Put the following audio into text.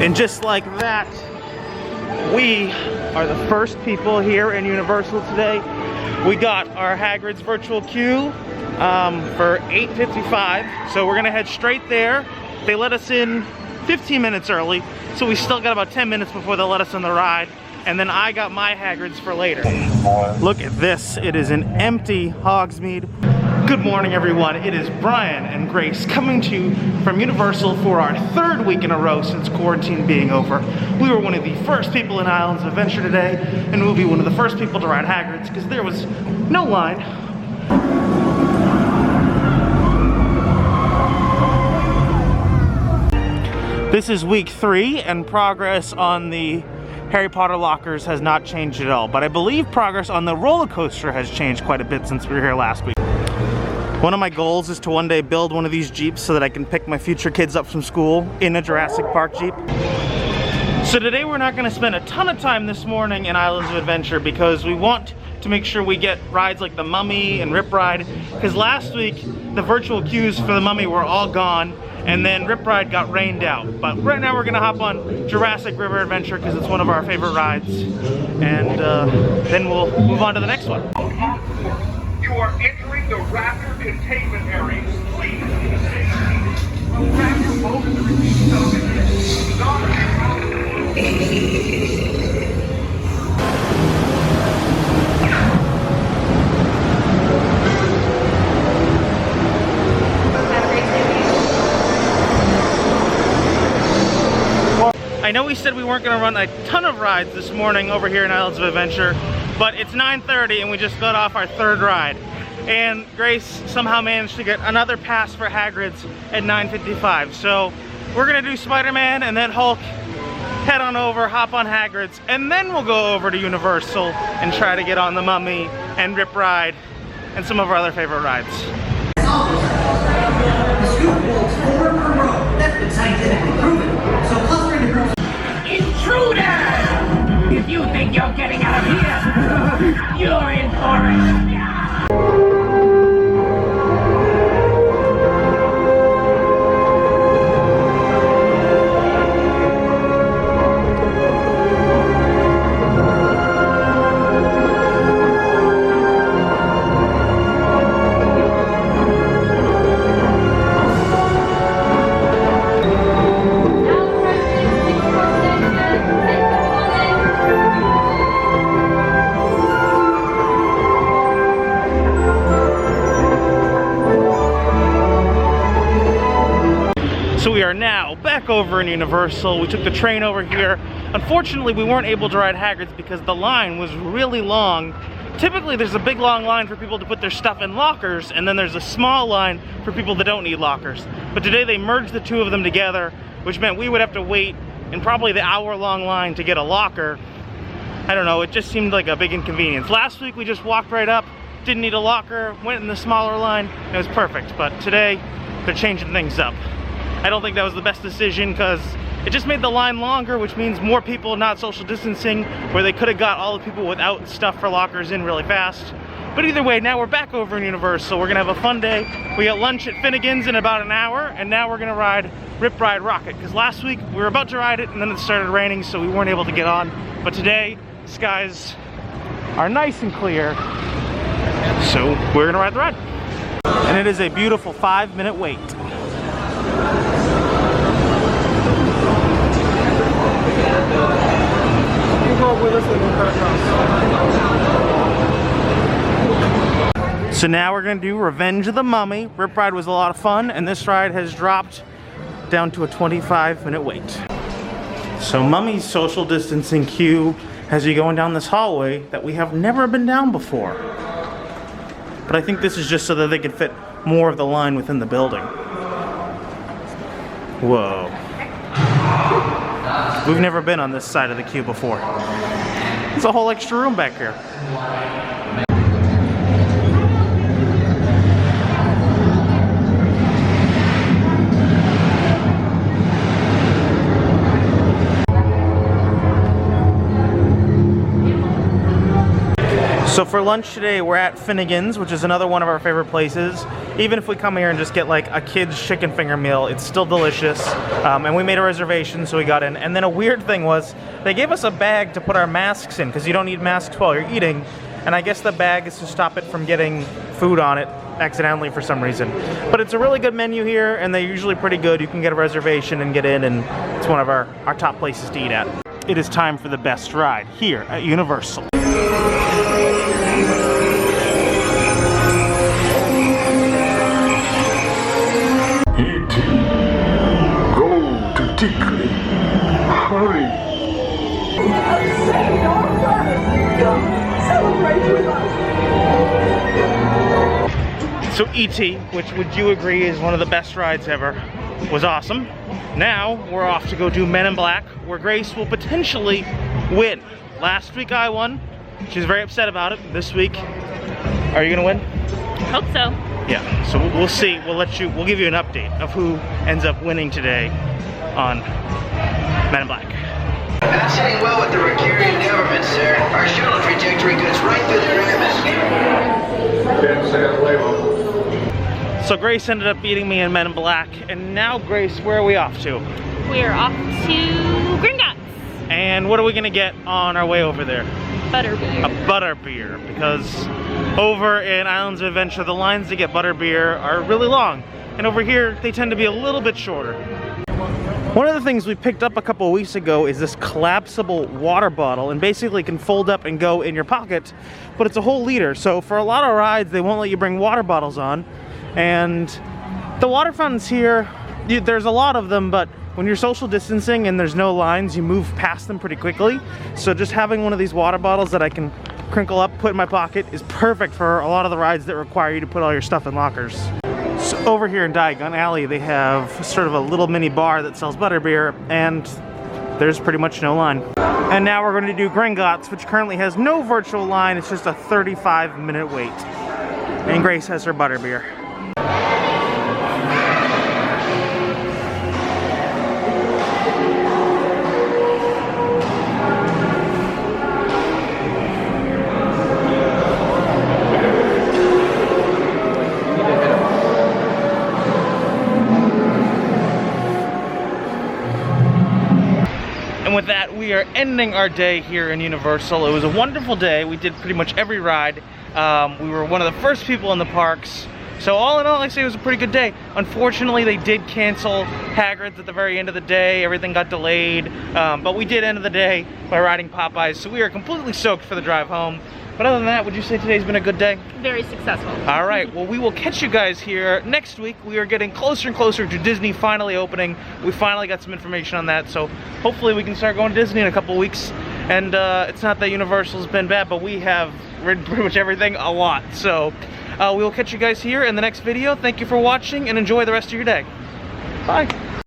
And just like that, we are the first people here in Universal today. We got our Hagrids virtual queue for 8:55, so we're gonna head straight there. They let us in 15 minutes early, so we still got about 10 minutes before they'll let us on the ride. And then I got my Hagrids for later. Look at this, it is an empty Hogsmeade. Good morning everyone, it is Brian and Grace coming to you from Universal for our third week in a row since quarantine being over. We were one of the first people in Islands of Adventure today, and we'll be one of the first people to ride Hagrids because there was no line. This is week 3 and progress on the Harry Potter lockers has not changed at all, but I believe progress on the roller coaster has changed quite a bit since we were here last week. One of my goals is to one day build one of these Jeeps so that I can pick my future kids up from school in a Jurassic Park Jeep. So today we're not going to spend a ton of time this morning in Islands of Adventure because we want to make sure we get rides like the Mummy and Rip Ride, because last week the virtual queues for the Mummy were all gone and then Rip Ride got rained out. But right now we're going to hop on Jurassic River Adventure because it's one of our favorite rides, and then we'll move on to the next one. You are entering the Raptor containment area. Please stay seated. The Raptor boat is released I know we said we weren't going to run a ton of rides this morning over here in Islands of Adventure, but it's 9:30 and we just got off our third ride. And Grace somehow managed to get another pass for Hagrids at 9:55. So we're gonna do Spider-Man and then Hulk, head on over, hop on Hagrids, and then we'll go over to Universal and try to get on the Mummy and Rip Ride and some of our other favorite rides. The scoop holds 4 per row. That's been scientifically proven. So clustering the groups. Intruder! If you think you're getting out of here, you're in for it. So we are now back over in Universal. We took the train over here. Unfortunately, we weren't able to ride Hagrids because the line was really long. Typically, there's a big long line for people to put their stuff in lockers, and then there's a small line for people that don't need lockers. But today they merged the two of them together, which meant we would have to wait in probably the hour-long line to get a locker. I don't know, it just seemed like a big inconvenience. Last week we just walked right up, didn't need a locker, went in the smaller line, it was perfect. But today, they're changing things up. I don't think that was the best decision because it just made the line longer, which means more people not social distancing, where they could have got all the people without stuff for lockers in really fast. But either way, now we're back over in Universal. We're gonna have a fun day. We got lunch at Finnegan's in about an hour, and now we're gonna ride Rip Ride Rocket, because last week we were about to ride it and then it started raining, so we weren't able to get on. But today, skies are nice and clear, so we're gonna ride the ride. And it is a beautiful 5-minute wait. So now we're gonna do Revenge of the Mummy. Rip Ride was a lot of fun, and this ride has dropped down to a 25-minute wait. So Mummy's social distancing queue has you going down this hallway that we have never been down before. But I think this is just so that they can fit more of the line within the building. Whoa. We've never been on this side of the queue before. There's a whole extra room back here. So for lunch today, we're at Finnegan's, which is another one of our favorite places. Even if we come here and just get like a kid's chicken finger meal, it's still delicious. And we made a reservation, so we got in. And then a weird thing was, they gave us a bag to put our masks in, because you don't need masks while you're eating. And I guess the bag is to stop it from getting food on it accidentally for some reason. But it's a really good menu here, and they're usually pretty good. You can get a reservation and get in, and it's one of our top places to eat at. It is time for the best ride here at Universal. E.T. Go to Tickly. Hurry. Say, Arthur, come celebrate with us. So E.T., which would you agree is one of the best rides ever, was awesome. Now we're off to go do Men in Black, where Grace will potentially win. Last week I won. She's very upset about it. This week, are you gonna win? Hope so. Yeah, so we'll see. We'll give you an update of who ends up winning today on Men in Black. Not sitting well with the Ricarian government, sir. Our shuttle trajectory cuts right through their atmosphere. Can't say it label. So Grace ended up beating me in Men in Black, and now Grace, where are we off to? We're off to Gringotts. And what are we gonna get on our way over there? Butterbeer. A butterbeer, because over in Islands of Adventure, the lines to get butterbeer are really long, and over here, they tend to be a little bit shorter. One of the things we picked up a couple of weeks ago is this collapsible water bottle, and basically can fold up and go in your pocket, but it's a whole liter. So for a lot of rides, they won't let you bring water bottles on, and the water fountains here, there's a lot of them, but when you're social distancing and there's no lines, you move past them pretty quickly. So just having one of these water bottles that I can crinkle up, put in my pocket, is perfect for a lot of the rides that require you to put all your stuff in lockers. So over here in Diagon Alley, they have sort of a little mini bar that sells butterbeer, and there's pretty much no line. And now we're going to do Gringotts, which currently has no virtual line. It's just a 35-minute wait. And Grace has her butterbeer. And with that, we are ending our day here in Universal. It was a wonderful day. We did pretty much every ride. We were one of the first people in the parks. So all in all, I'd say it was a pretty good day. Unfortunately, they did cancel Hagrids at the very end of the day. Everything got delayed. But we did end the day by riding Popeyes. So we are completely soaked for the drive home. But other than that, would you say today's been a good day? Very successful. All right, well, we will catch you guys here next week. We are getting closer and closer to Disney finally opening. We finally got some information on that, so hopefully we can start going to Disney in a couple weeks. And it's not that Universal's been bad, but we have ridden pretty much everything a lot. So we will catch you guys here in the next video. Thank you for watching, and enjoy the rest of your day. Bye.